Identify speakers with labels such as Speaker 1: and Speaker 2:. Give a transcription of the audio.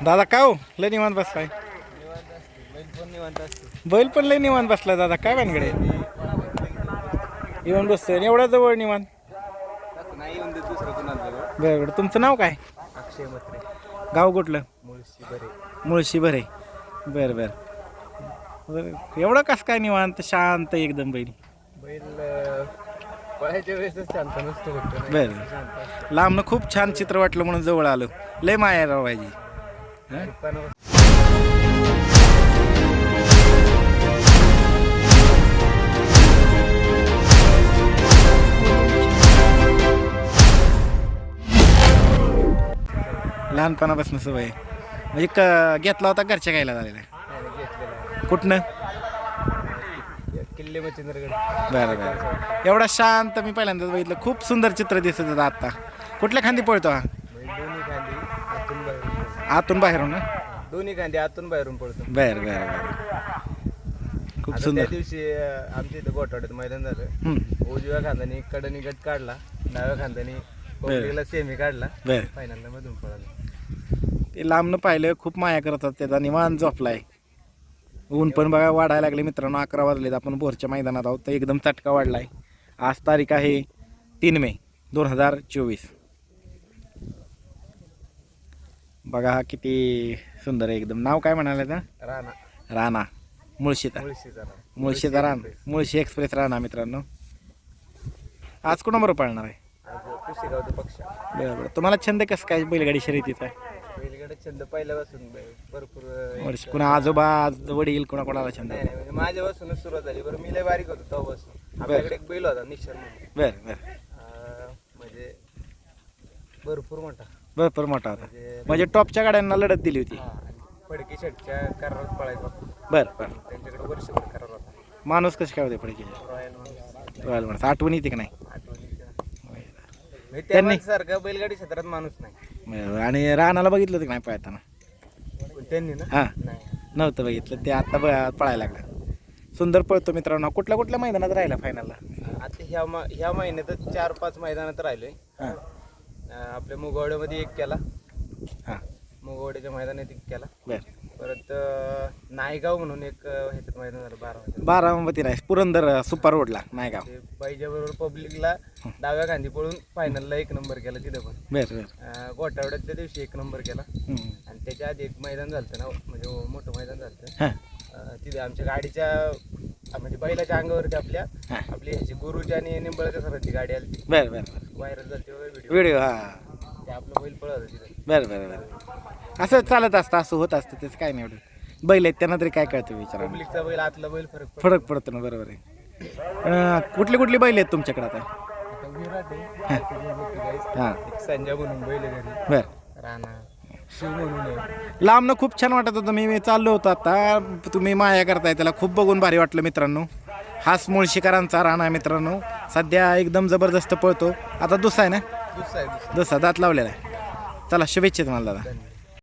Speaker 1: दादा काय हो लय निवांत बसलाय. बैल पण लय निवांत बसलाय दादा, काय भानगडे येऊन बसतोय एवढ्या जवळ निवांत.
Speaker 2: नाही येऊन देत दुसरं कुणाला जवळ.
Speaker 1: बरं तुमचं नाव काय?
Speaker 2: अक्षय मत्रे,
Speaker 1: गाव कुठलं?
Speaker 2: मुळशी बरे.
Speaker 1: मुळशी बरे. बरं बरं बरं एवढं कसं काय निवांत शांत एकदम बैल?
Speaker 2: बैल पळायच्या वेळेसच शांत नसतो होतं.
Speaker 1: बरं लांबनं खूप छान चित्र वाटलं म्हणून जवळ आलो. लय माया राव पाहिजे. लहानपणापासून सवय म्हणजे घेतला होता घरच्या गायला झालेला आहे. कुठनं?
Speaker 2: किल्ले मच्छिंद्रगड.
Speaker 1: बरं बरं एवढा शांत मी पहिल्यांदाच बघितलं. खूप सुंदर चित्र दिसत होतं आत्ता. कुठल्या खांदी पळतो हा?
Speaker 2: दोन्ही खांदी आतून बाहेरून.
Speaker 1: आतून बाहेरून ना?
Speaker 2: दोन्ही खांदी आतून बाहेरून पडतो.
Speaker 1: बरं बरं बरं खूप
Speaker 2: त्या
Speaker 1: सुंदर.
Speaker 2: दिवशी आमच्या इथं गोठवाड्यात मैदान झालं. उजव्या खांद्याने कडनी गट काढला, डाव्या खांद्याने पब्लिकला सेमी काढला,
Speaker 1: बरं
Speaker 2: फायनलला मधून पळाला.
Speaker 1: ते लांबनं पाहिलं खूप माया करतात. त्याचा निवांत झोपलाय. ऊन पण बघा वाढायला लागले मित्रांनो. 11 वाजलेत. आपण बोरच्या मैदानात आहोत. तर एकदम चटका वाढलाय. आज तारीख आहे 3 मे 2024. बघा हा किती सुंदर आहे एकदम. नाव काय म्हणाले का?
Speaker 2: राणा.
Speaker 1: राणा मुळशीचा. मुळशीचा राणा. मुळशी एक्सप्रेस राणा मित्रांनो. आज कोणाबरोबर पाळणार आहे?
Speaker 2: आज पुसेगावचा पक्ष.
Speaker 1: बरोबर तुम्हाला छंद कसं काय बैलगाडी शर्यतीचा?
Speaker 2: बैलगाडा छंद पहिल्यापासून भरपूर
Speaker 1: वर्ष कुणा आजोबा वडील कोणाला छंद?
Speaker 2: नाही म्हणजे माझ्यापासूनच सुरुवात झाली. बरं मी लय बारीक होतो तेव्हापासून. आपल्याकडे एक बैल होता निक्षर म्हणून.
Speaker 1: बरं बरं
Speaker 2: म्हणजे भरपूर मोठा.
Speaker 1: भरपूर मोठा होता. म्हणजे टॉपच्या गाड्यांना लढत दिली होती.
Speaker 2: फडकी शर्टच्या करारात पळायचा.
Speaker 1: बरं बरं
Speaker 2: त्यांच्याकडे वर्षभर करार होता.
Speaker 1: माणूस कसे काय होते पडकीचे? रॉयल माणूस आठवण येते का नाही?
Speaker 2: त्यांनी सारखं बैलगाडी क्षेत्रात माणूस नाही.
Speaker 1: आणि रानाला बघितलं होतं की नाही पळताना?
Speaker 2: त्यांनी ना
Speaker 1: हां नव्हतं बघितलं. ते आता पळायला लागलं. सुंदर पळतो मित्रांनो. कुठल्या मैदानात राहिला फायनलला?
Speaker 2: आता ह्या महिन्यातच 4-5 मैदानात राहिलोय. आपल्या मुगवाड्यामध्ये एक केला.
Speaker 1: हां
Speaker 2: मुगवाड्याच्या मैदानात एक केला.
Speaker 1: बरं
Speaker 2: परत नायगाव म्हणून एक ह्याच्यात मैदान झालं.
Speaker 1: बारामती नाही पुरंदर सुपर रोडला नायगाव.
Speaker 2: ते पाहिजे बरोबर पब्लिकला डाव्या गांधी पळून फायनलला 1 नंबर केला तिथं पण.
Speaker 1: बरं बरं
Speaker 2: गोठावड्यात त्या दिवशी 1 नंबर केला. आणि त्याच्या आधी एक मैदान झालं ना, म्हणजे मोठं मैदान झालं.
Speaker 1: हां
Speaker 2: तिथे आमच्या गाडीच्या म्हणजे बैलाच्या अंगावरती आपली ह्याची गुरुची आणि निंबळच्या सरांची गाडी आली.
Speaker 1: बरं बरं
Speaker 2: व्हायरल झाली
Speaker 1: व्हिडिओ. हां
Speaker 2: ते आपलं बैल पळत तिथे.
Speaker 1: बरं बरं बरं असं चालत असतं. असं होत असतं. त्याचं काय नाही एवढं. बैल आहेत त्यांना तरी काय कळतं विचारा.
Speaker 2: पब्लिकचा बैल आतला बैल
Speaker 1: फरक पडतो ना. बरोबर आहे. कुठली बैल आहेत तुमच्याकडे आता? हां
Speaker 2: संजय म्हणून बैल घरी.
Speaker 1: बरं
Speaker 2: राणा शिव म्हणून.
Speaker 1: लांबनं खूप छान वाटत होतं. मी चाललो होतो आता. तुम्ही माया करताय त्याला. खूप बघून भारी वाटलं मित्रांनो. हाच मुळशीकरांचा राणा मित्रांनो. सध्या एकदम जबरदस्त पळतो. आता दुसरा आहे ना?
Speaker 2: दुसरा
Speaker 1: दुसरा दात लावलेला आहे. चला शुभेच्छा तुम्हाला दादा.